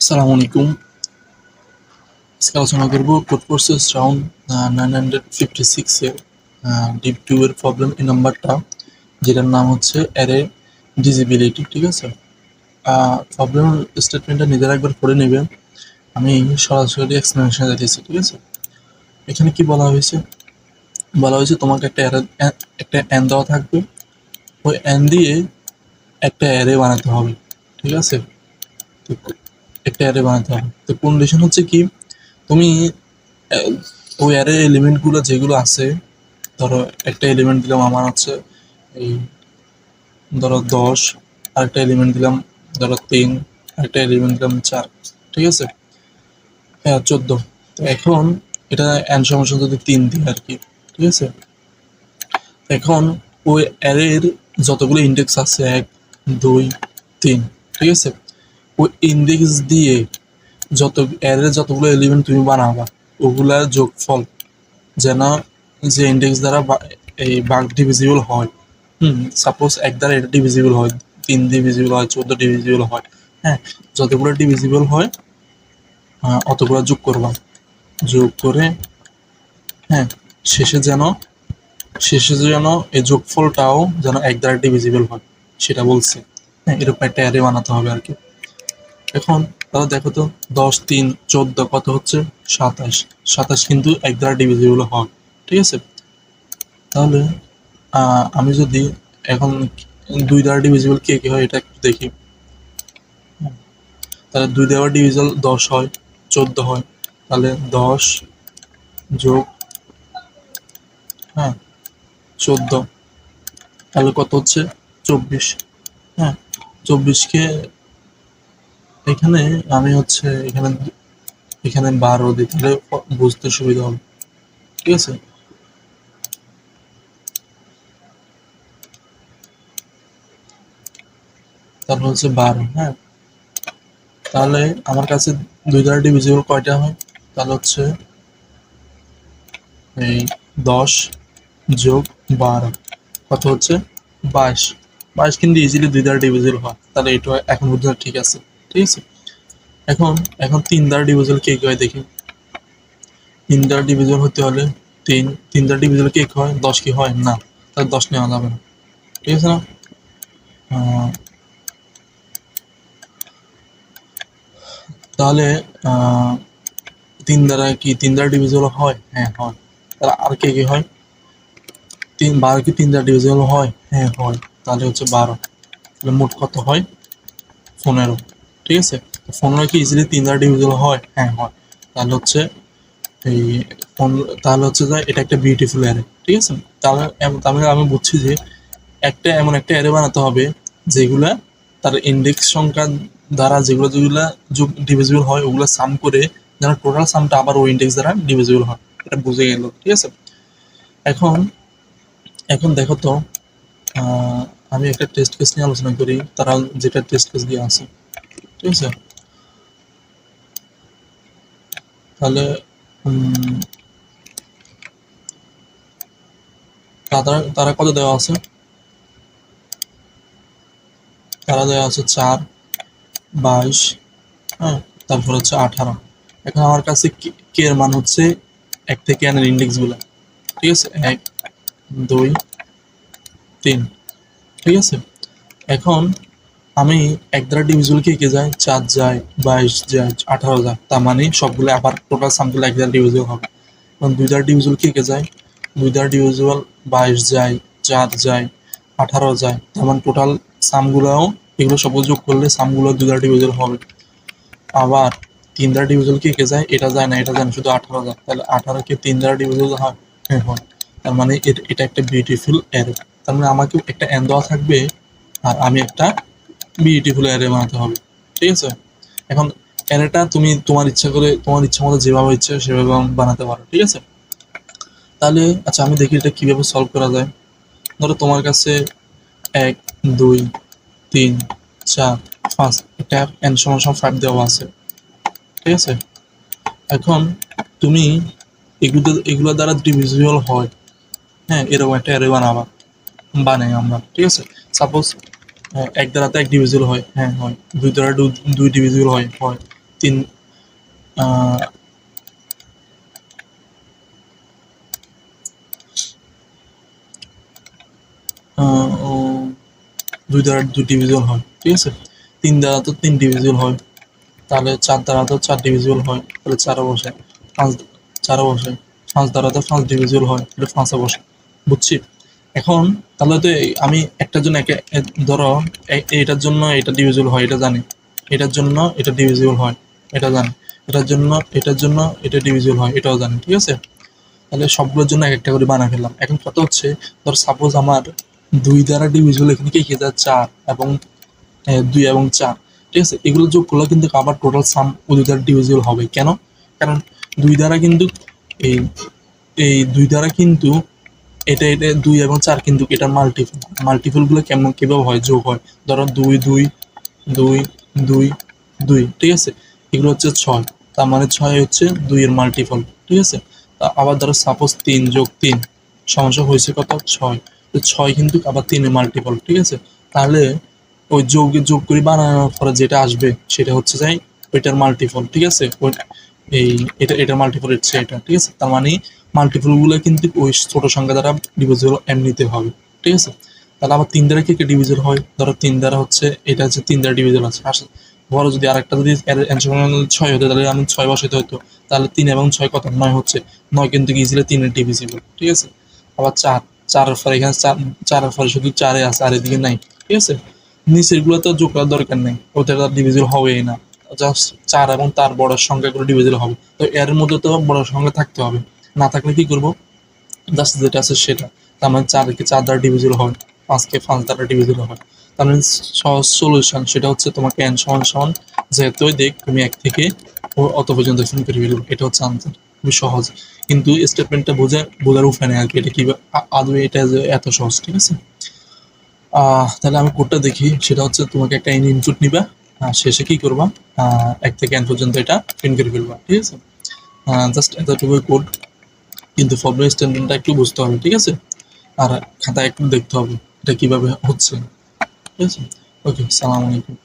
আসসালামু আলাইকুম। আজকে আলোচনা করব কোড ফোর্সেস রাউন্ড 956 এর ডিপ 2 এর প্রবলেম এই নাম্বারটা, যেটার নাম হচ্ছে অ্যারে ডিজিবিলিটি। ঠিক আছে, প্রবলেম স্টেটমেন্টটা নিজেরা একবার পড়ে নেবেন। আমি সরাসরি এক্সপ্লেনেশন দিতেছি। ঠিক আছে, এখানে কি বলা হয়েছে? বলা হয়েছে তোমাকে একটা অ্যান দেওয়া থাকবে, ওই অ্যান দিয়ে একটা অ্যারে বানাতে হবে। ঠিক আছে, তো একটা অ্যারে বানাতে হবে। তো কন্ডিশন হচ্ছে কি, তুমি আহ, ওই অ্যারে এলিমেন্টগুলো যেগুলো আছে, ধরো একটা এলিমেন্ট দিলাম আমার হচ্ছে এই ধরো 10, আরেকটা এলিমেন্ট দিলাম ধরো 3, আরেকটা এলিমেন্ট দিলাম 4। ঠিক আছে, হ্যাঁ 14। তো এখন এটা এন সমস্যা যদি 3 দিই আর কি। ঠিক আছে, এখন ওই অ্যারের যতগুলো ইন্ডেক্স আছে 1, 2, 3, ঠিক আছে, ওই ইন্ডেক্স দিয়ে অ্যারের যতগুলো এলিমেন্ট তুমি বানাবা ওগুলার যোগফল যেন যে ইন্ডেক্স দ্বারা এই ভাগ ডিভিজিবল হয়। সাপোজ 1 দ্বারা এটা ডিভিজিবল হয়, 3 ডিভিজিবল হয়, 14 ডিভিজিবল হয়। হ্যাঁ, যতগুলো ডিভিজিবল হয় অতগুলো যোগ করবা। যোগ করে হ্যাঁ শেষে যেন এই যোগফলটাও যেন 1 দ্বারা ডিভিজিবল হয় সেটা বলছে। হ্যাঁ, এরকম একটা অ্যারে বানাতে হবে আর কি। এখন তাহলে দেখো তো 10, 3, 14 কত হচ্ছে? 27। 27 কিন্তু 1 দ্বারা ডিভিজিবল হয়। ঠিক আছে, তাহলে আমি যদি এখন 2 দ্বারা ডিভিজিবল কে কে হয় এটা একটু দেখি। তাহলে 2 দ্বারা ডিভিজিবল 10 হয়, 14 হয়। তাহলে 10 যোগ 14, তাহলে কত হচ্ছে? 24। হ্যাঁ, 24কে এখানে আমি হচ্ছে এখানে এখানে 12 দিই, তাহলে বুঝতে সুবিধা হবে। ঠিক আছে, তারপর হচ্ছে 12। হ্যাঁ, তাহলে আমার কাছে 2 দ্বারা ডিভিজিবল কয়টা হয়? তাহলে হচ্ছে এই 10 যোগ 12 কত হচ্ছে? 22। 22 কিন্তু ইজিলি 2 দ্বারা ডিভিজিবল হয়, তাহলে এটা এখন পর্যন্ত ঠিক আছে। ঠিক আছে, এখন এখন 3 দ্বারা ডিভিজিবল কে কি হয় দেখি। 3 দ্বারা ডিভিজিবল হতে হলে 3 দ্বারা ডিভিজিবল কে কি হয়? 10 কি হয় না, তাহলে 10 নেওয়া যাবে না। ঠিক আছে না? আহ, তাহলে 3 দ্বারা ডিভিজিবল হয়? হ্যাঁ হয়। তাহলে আর কে কি হয়? 12 কি 3 দ্বারা ডিভিজিবল হয়? হ্যাঁ হয়। তাহলে হচ্ছে 12। তাহলে মোট কত হয়? 15। ঠিক আছে, 15 কি ইজিলি 3 দ্বারা ডিভিজিবল হয়? হ্যাঁ হয়। তাহলে হচ্ছে এই তাহলে হচ্ছে যে এটা একটা বিউটিফুল অ্যারে। ঠিক আছে, তাহলে আমি বুঝছি যে এমন একটা অ্যারে বানাতে হবে যেগুলা তার ইন্ডেক্স সংখ্যা দ্বারা যেগুলো যেগুলা ডিভিজিবল হয় ওগুলো সাম করে যেন টোটাল সামটা আবার ওই ইন্ডেক্স দ্বারা ডিভিজিবল হয়। এটা বুঝে গেল। ঠিক আছে, এখন এখন দেখো তো, আহ, আমি একটা টেস্ট কেস নিয়ে আলোচনা করি, তারা যেটা টেস্ট কেস দিয়ে আছে। ঠিক আছে, তাহলে তারা কত দেওয়া আছে? তারা দেওয়া আছে 4, 22, হ্যাঁ, তারপর হচ্ছে 18। এখন আমার কাছে কে এর মান হচ্ছে 1 থেকে n এর ইন্ডেক্স গুলা। ঠিক আছে, 1, 2, 3। ঠিক আছে, এখন আমি 1 দ্বারা ডিভিজিবল কে কে যায়? 4 যায়, 22 যায়, 18 যায়। তার মানে সবগুলো আবার টোটাল সামগুলো 1 দ্বারা ডিভিজিবল হবে। এবং 2 দ্বারা ডিভিজিবল কে কে যায়? 2 দ্বারা ডিভিজিবল 22 যায়, 4 যায়, 18 যায়। তার মানে টোটাল সামগুলোও এগুলো সব যোগ করলে সামগুলো 2 দ্বারা ডিভিজিবল হবে। আবার 3 দ্বারা ডিভিজিবল কে কে যায়? এটা যায় না, এটা যায় না, শুধু 18 যায়। তাহলে 18 কে 3 দ্বারা ডিভিজিবল হয়? হ্যাঁ হয়। তার মানে এটা একটা বিউটিফুল অ্যারে। তার মানে আমাকে একটা n দেওয়া থাকবে আর আমি একটা বিউটিফুল অ্যারে বানাতে হবে। ঠিক আছে, এখন অ্যারেটা তুমি তোমার ইচ্ছা মতো যেভাবে ইচ্ছে সেভাবে বানাতে পারো। ঠিক আছে, তাহলে আচ্ছা আমি দেখি এটা কিভাবে সলভ করা যায়। ধরো তোমার কাছে 1, 2, 3, 4, 5 একটা n সমান 5 দেওয়া আছে। ঠিক আছে, এখন তুমি এগুলো দ্বারা ডিভিজিবল হয়, হ্যাঁ এরকম একটা অ্যারে বানাই আমরা। ঠিক আছে, সাপোজ 1 দ্বারা তো 1 ডিভিজিবল হয়, হ্যাঁ হয়। 2 দ্বারা 2 ডিভিজিবল হয়, হয়। তিন আহ, আহ, ও 2 দ্বারা 2 ডিভিজিবল হয়, ঠিক আছে। 3 দ্বারা তো 3 ডিভিজিবল হয়, তাহলে 4 দ্বারা তো 4 ডিভিজিবল হয়, তাহলে 4 বসে। 5 4 বসে। 5 দ্বারা তো 5 ডিভিজিবল হয়, এটা 5 বসে। বুঝছি। এখন তাহলে তো আমি একটার জন্য ধরো এটার জন্য এটা ডিভিজিবল হয় এটা জানি, এটার জন্য এটা ডিভিজিবল হয় এটা জানি, এটার জন্য এটা ডিভিজিবল হয় এটাও জানি, ঠিক আছে। তাহলে সবগুলোর জন্য এক একটা করে বানা ফেললাম। এখন কথা হচ্ছে, ধর সাপোজ আমার 2 দ্বারা ডিভিজিবল এখানে কি কি যায়, 4 এবং 2 এবং 4, ঠিক আছে। এগুলো যোগ করলে কিন্তু আবার টোটাল সাম 2 দ্বারা ডিভিজিবল হবে। কেন? কারণ 2 দ্বারা কিন্তু এই এই 2 দ্বারা কিন্তু এটা 2 এবং 4 কিন্তু এটার মাল্টিপল গুলো কেমন কিভাবে হয়, যোগ হয়। ধরো 2 2 2 2 2, ঠিক আছে। এগুলো হচ্ছে 6, তার মানে 6 হচ্ছে 2 এর মাল্টিপল, ঠিক আছে। আবার ধরো সাপোজ 3 যোগ 3 সমস্যা হয়েছে কত, 6। তো 6 কিন্তু আবার 3 এর মাল্টিপল, ঠিক আছে। তাহলে ওই যোগ করে বানানোর পরে যেটা আসবে সেটা হচ্ছে যাই ওইটার মাল্টিপল, ঠিক আছে। এই এটার মাল্টিপল হচ্ছে এটা, ঠিক আছে। তার মানে মাল্টিপল গুলো কিন্তু ওই ছোট সংখ্যা দ্বারা ডিভিজিবল এমনিতে হবে, ঠিক আছে। তাহলে আবার 3 দ্বারা কি কি ডিভিজিবল হয়, ধরো 3 দ্বারা হচ্ছে এটা হচ্ছে 3 দ্বারা ডিভিজিবল আছে আসে। বড় যদি আরেকটা যদি অ্যান্সার 6 হতো তাহলে আমি 6 বসাইতে হতো। তাহলে 3 এবং 6 কত, 9 হচ্ছে। 9 কিন্তু ইজিলি 3 এর ডিভিজিবল, ঠিক আছে। আবার 4, 4 এর পরে এখানে 4 এর পরে শুধু 4 আছে, আর এদিকে নাই, ঠিক আছে। নিচের গুলো তো যোগ করার দরকার নেই, ওদের আর ডিভিজিবল হবেই না। জাস্ট 4 এবং তার বড় সংখ্যাগুলো ডিভিজিবল হবে। তো এর মধ্যে তো বড় সংখ্যা থাকতে হবে, না থাকলে কি করবো, জাস্ট যেটা আছে সেটা। তার মানে 4 কে 4 দ্বারা ডিভিজিবল হয়, 5 কে 5 দ্বারা ডিভিজিবল হয়। তার মানে সহজ সলিউশন সেটা হচ্ছে তোমাকে n সমান সমান যেহেতু দেখ তুমি 1 থেকে অত পর্যন্ত ফোন করে ফেলবে, এটা হচ্ছে আনসার। খুবই সহজ, কিন্তু স্টেটমেন্টটা বোঝার উপায় নেই আর কি, এটা কি আদৌ এটা যে এত সহজ, ঠিক আছে। তাহলে আমি কোডটা দেখি, সেটা হচ্ছে তোমাকে একটা ইনপুট নিবা, শেষে কি করবা, 1 থেকে n পর্যন্ত এটা প্রিন্ট করে ফেলবা, ঠিক আছে। জাস্ট এতটুকুই কোড, কিন্তু ফরম্যাট স্টেটমেন্টটা একটু বুঝতে হবে, ঠিক আছে। আর খাতায় একটু দেখতে হবে এটা কিভাবে হচ্ছে, ঠিক আছে। ওকে, সালাম আলাইকুম।